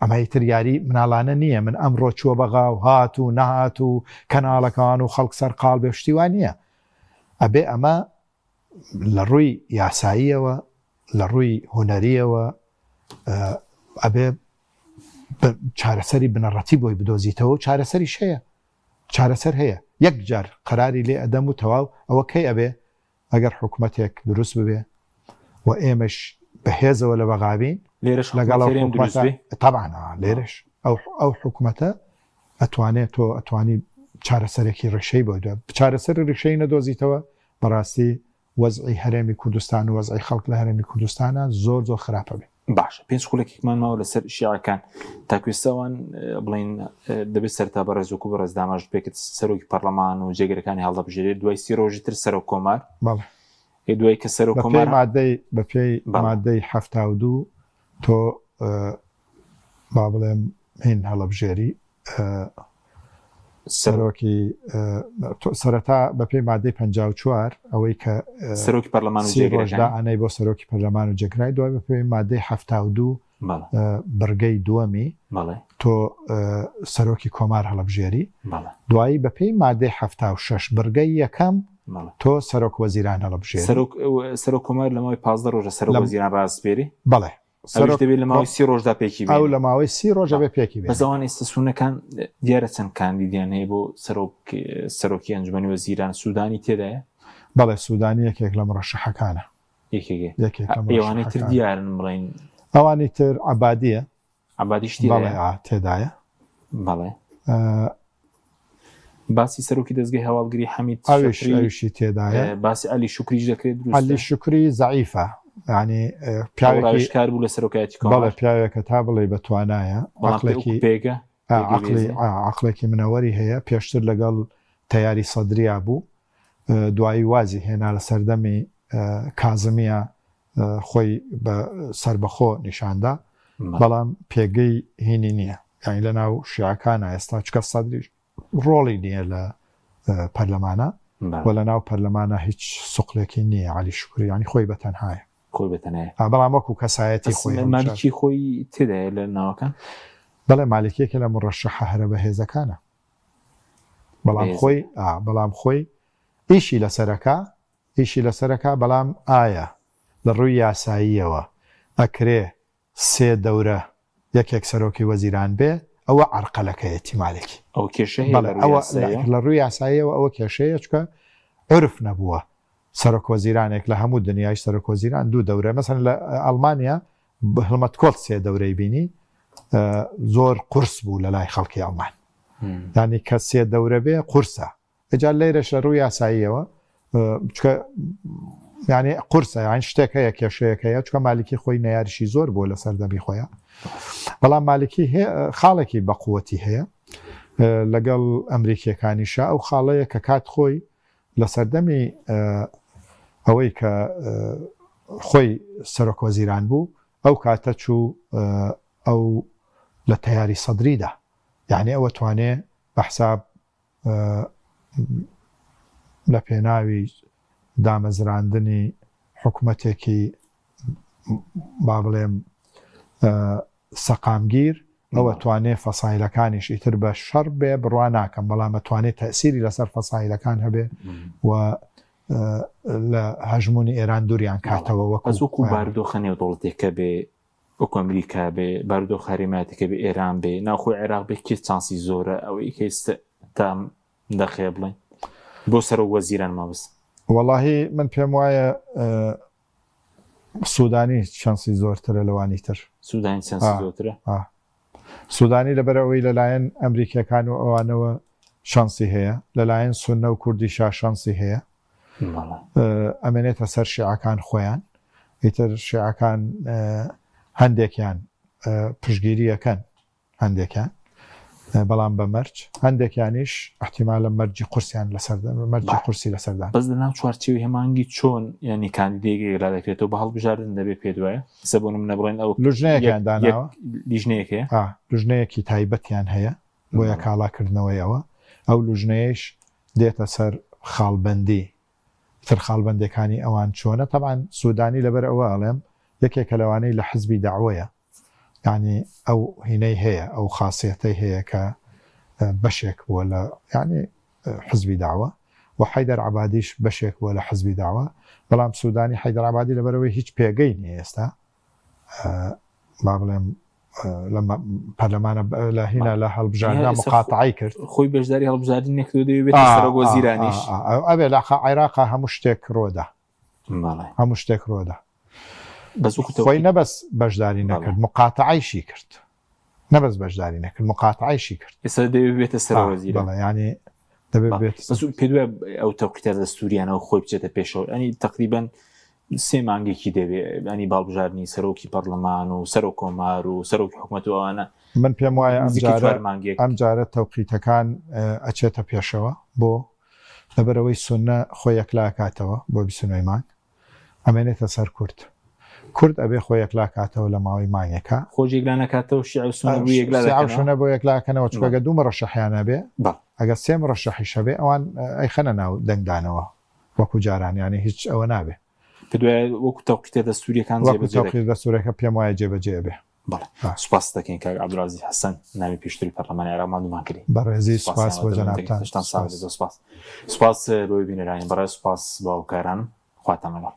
B: ئەمە ئیتر یاری مناڵانە نییە من ئەمڕۆ چووە بەغا و هات و نەهات و کەناڵەکان و خەڵک سەرقاڵ بێ شتیوان نییە ئەبێ ئەمە لە ڕووی یاساییەوە لە ڕووی هوەریەوە ئەبێ چارەسەری بنەڕەتی بۆی بدۆزیتەوە و چارەسەریش هەیە چارەسەر هەیە یەک جار قەراری لێ ئەدەم و تەواو ئەوە کەی ئەبێ ئەگەر حکوومەتێک دروست ببێ و ئێمەش بەهێزەوە لە بەغاوین
A: لێرش
B: لەگەڵ طبعا لێرش ئەو حکوومەتە ئەتوانێت تۆ ئەتوانی چارەسەرێکی ڕێشەی بۆ چارەسەر ڕێشەی نەدۆزیتەوە بەڕاستی وەزعی هەرێمی کوردستان و وەزعی خەڵک لە هەرێمی کوردستانە زۆر خراپە بێ.
A: باش پێنج خولێکێکمان ماوە لەسەر شیعەکان تاکوێستەوان بڵین دەبێت سەرتا بەڕێزوەکو بەڕێز داماژ بێکت سەرۆکی پەرلەمان و جێگەرەکانی هەڵدەبژێرێت دوای 30 ڕۆژی تر سەر و کۆمار دوای کە سەر و کۆمار
B: بە پێی مادەی 72 تۆ با بڵێم هین هەڵەبژێری سەرۆکی سەرەتا بە پێی مادەی 54 ئەوەی کە
A: سەرۆکی پەرلەمان و
B: جێگەرەکان ئەنەی بۆ سەرۆکی پەرلەمان و جێگرای دوای بە پێی مادەی 72 بڕگەی دووەمی تۆ سەرۆکی کۆمار هەڵەبژێری دوایی بە پێی مادەی 76 بڕگەی یەکەم تۆ سەرۆک وەزیران هەڵەبژێری
A: سەرۆک کۆمار لە ماوەی 15 ڕۆژە سەرۆک وەزیران ڕاستپێری
B: بەڵێ
A: دەبێت لە ماوەی 30 ڕۆژدا پێکی
B: ئەو لە ماوەی 30 ڕۆژە بێ پێکی بێت.
A: بەزەوان ئێستا سوونەکان دیارە چەند کاندیدیان هەیە بۆ سەرۆکی ئەنجومەنی وەزیران سوودانی تێدایە؟
B: بەڵێ سوودانی یەکێک لە مڕەشەحەکانە
A: ئەوانەی تر دیارن بڵین
B: ئەوانی تر عەبادیە
A: عەبادیش
B: تێدایە
A: بەڵێ باسی سەرۆکی دەستگای هەواڵگری حەمید
B: ئەویشی تێدایە
A: باسی عەلی شوکریش دەکرێت
B: عەلی شوکری زەعیفە ینی
A: پیاوێکی کار بوو لە سەرۆکایەتی
B: بەڵێ پیاوێکە تا بڵێ بەتوانایە
A: عەقڵێکی پێگە
B: عەقڵێکی منەوەری هەیە پێشتر لەگەڵ تەیاری سەدریا بوو دوایی وازی هێنا لە سەردەمی کازمیە خۆی بە سربەخۆ نیشاندا بەڵام پێگەی هینی نییە یانی لە ناو شیعەکانە ئێستا چکە سەدریش ڕۆڵی نییە لە پەرلەمانە و لە ناو پەرلەمانە هیچ سوقلێکی نییە عەلی شوکری ینی خۆی بەتەنهایە بەڵام وەکو کەسایەتی خۆی
A: مالیکی خۆی تێدایە لە ناوەکان
B: بەڵێ مالکێکە لە مڕەشەحە هەرە بەهێزەکانە بەڵام خۆی ئیشی لەسەرەکە بەڵام ئایا لە ڕووی یاساییەوە ئەکرێ 3 دەورە یەکێک سەرۆکی وەزیران بێ ئەوە عەرقەلەکەیەتی مالکی
A: ئەو کێشە
B: لە ڕووی یاساییەوە ئەوە کێشەیە چکە عرف نەبووە سەرۆک وەزیرانێک لە هەموو دنیای سەرۆک وەزیران 2 دەورە مەسەن لە ئەڵمانیا هەڵمەت کۆڵ 3 دەورەی بینی زۆر قورس بوو لە لای خەڵکی ئەڵمان ینی کە 3 دەورە بێ قورسە ئەجار لێرەش لە ڕووی یاساییەوە چکە یعنی قورسە یان شتێک هەیە کێشەیەکەیە چکە مالکی خۆی نەیاریشی زۆر بۆ لە سەردەمی خۆیان بەڵام مالکی خاڵێکی بەقووەتی هەیە لەگەڵ ئەمریکیەکانیشا ئەو خاڵەیە کە کات خۆی لە سەردەمی ئەوەی کە خۆی سەرۆک وەزیران بوو ئەو کاتە چوو ئەو لە تەیاری سەدریدا، یعنی ئەوە توانێ بە حساب لە پێناوی دامەزراندنی حکوومەتێکی با بڵێم سەقامگیر ئەوە توانێ فەسایلەکانیش ئیتر بە شەڕ بێ بڕوا ناکەم، بەڵام توانێت تەسیری لەسەر فەسایلەکان هەبێ و لە هەژمونی ئێران دووریان کاتەوە
A: وەکو بارودۆخە نێودوڵەتێکە بێ وەکو ئەمریکا بێ بارودۆخ هەرێماتێکە بێ ئێران بێ ناوخۆی عێراق بێ کێ چانسی زۆرە ئەوەی کەیستە تا دەخێ بڵێن بۆ سەر وەزیران مابس.
B: وەڵاهی من پێم وایە سوودانی چانسی زۆرترە لەوانی تر.
A: سوودانی چانسی زۆرترە؟
B: سوودانی لەبەرەوەی لەلایەن ئەمریکیەکان و ئەوانەوە شانسی هەیە، لەلایەن سونە و کوردیشا شانسی هەیە، ئەمێنێتە سەر شیعەکان خۆیان، ئیتر شیعەکان هەندێکیان پشگیریەکەن، هەندێکیان بەڵام بە مەرج، هەندێکیانیش احتیمالە مەرجی قورسیان مەرجی قورسی لەسەردان.
A: بەس لەناو چوارچێوی هەمانگی چۆن یعنی کاندیدێکی لا دەکرێتەوە بە هەڵبژاردن دەبێت پێ دوایە سە بۆ نمونە بڵێن ئەو
B: لوژنەیەکیان داناوە،
A: لیژنەیەکێ
B: لوژنەیەکی تایبەتیان هەیە بۆ یەکاڵاکردنەوەی ئەوە، ئەو لوژنەیەش دێتە سەر خاڵبەندی تر خاڵبەندەکانی ئەوان چۆنە. تەبعاً سوودانی لەبەر ئەوە ئەڵێم یەکێکە لەوانەی لە حزبی داوایە، یعنی ئەو هینەی هەیە، ئەو خاصیەتەی هەیە کە بەشێک بووە لە یعنی حزبی داوە و حەیدەر عەبادیش بەشێک بووە لە حزبی داوە، بەڵام سوودانی حەیدەر عەبادی لەبەرەوەی هیچ پێگەی نیە ئێستا با بڵێم لە پەرلەمانە لە هینە لە هەڵبژاردندا مقاتعی کرد،
A: خۆی بەشداری هەڵبژاردن نەکردو دەبێت سەر وەزیرانیش
B: ئەبێ لە عێراقا هەموو شتێک ڕۆدا، هەموو شتێک ڕۆدا، خۆی نەبەس بەشداری نەکرد مقاتعیشی کرد، نەبەس بەشداری نەکرد مقاتعیشی کرد،
A: ئێستا دەبێتە سەر وەزیر.
B: ینی دەبێت
A: پێدوێ ئەو تەوقیتە دەستوریانەوە خۆی بچێتە پێشەوە، ئەنی تقریبان 3 مانگێکی دەبێت ئەنی باڵبژاردننی سەرۆکی پەرلەمان و سەرۆک کۆمار و سەرۆکی حکوومەت و ئەوانە.
B: من پێم وایە ئەم جارە تەوقیتەکان ئەچێتە پێشەوە بۆ لەبەرەوەی سونە خۆی یەکلاکاتەوە بۆ 29 مانگ ئەمێنێتە سەر کورد ئەبێ خۆی یەکلاکاتەوە لە ماوەی مانگێکە
A: خۆش یەکلا نکاتەوە
B: شیعشونە بۆ یەکلاکەنەوە چکەگە 2 مەڕەشەحیانە بێ ئەگە 3 مەڕەشەحیشە بێ ئەوان ئەی خەنە ناو دەنگدانەوە وەکو جارانیانی هیچ ئەوە نابێ.
A: وەکو تەوقیتە دەستوریەکان
B: دەستورەکە پێم وایە جێبەجێ بێ.
A: سوپاس دەکەین کاک عەبدولعەزیز حەسەن ناوی پێشتری پەرلەمانی عێراقمان دومان کردین.
B: بەڕێزی سوپاس بۆ جەنابتان.
A: سوپاس بۆ بینەرانی بەڕێز، سوپاس بۆ هاوکارانم، خواتان لەگەڵ.